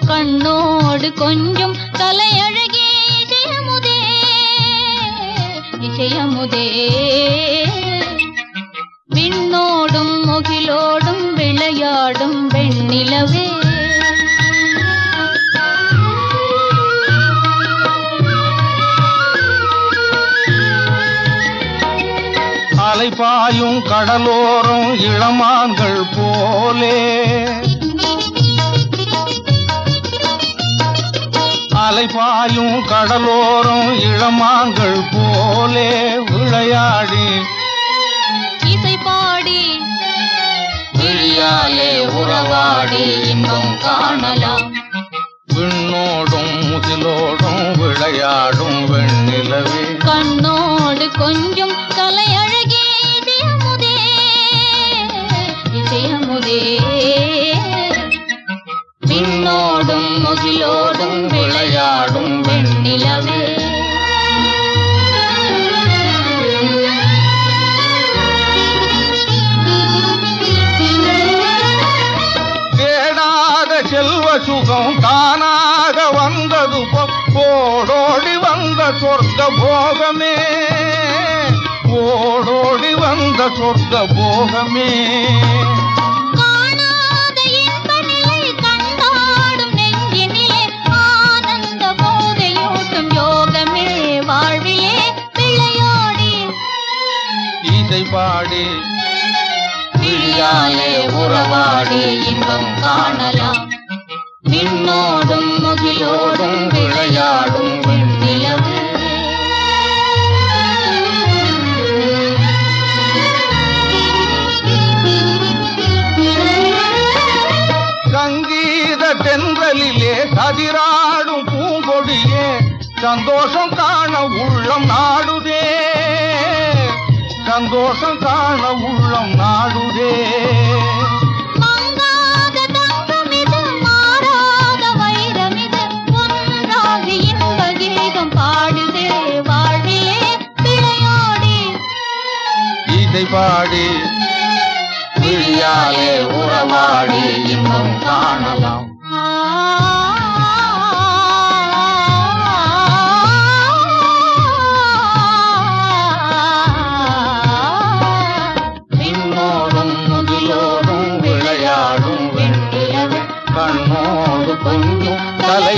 கண்ணோடு கொஞ்சம் கலையழகே இசையமுதே இசையமுதே விண்ணோடும் முகிலோடும் விளையாடும் வெண்ணிலவே அலைபாயும் கடலோரம் இளமான்கள் போலே அலைபாயும் கடலோரம் இளமான்கள் போலே விளையாடி இசை பாடி விழியாலே உறவாடி இன்னும் காணலாம் விண்ணோடும் முகிலோடும் விளையாடும் வெண்ணிலவே கண்ணோடு கொஞ்சம் கலையழகே இசையமுதே இசையமுதே விண்ணோடும் முகிலோடும் விளையாடும் வெண்ணிலவே தேடாத செல்வ சுகம் தானாக வந்தது ஓடோடி வந்த சொர்க்க போகமே ஓடோடி வந்த சொர்க்க போகமே பாடி விழியாலே உறவாடி இன்பம் காணலாம் விண்ணோடும் முகிலோடும் விளையாடும் வெண்ணிலவே சங்கீத தென்றலிலே கதிராடும் பூங்கொடியே சந்தோஷம் காண உள்ளம் நாடுதே சந்தோஷம் காண உள்ளம் நாடுதே மங்காத தங்கமிது மாறாத வைரமிது ஒன்றாகி இன்ப கீதம் பாடுதே வாழ்விலே விளையாடி இதை பாடி விழியாலே உறவாடி இன்பம் காணலாம் கண்ணோடு கொஞ்சம் கலை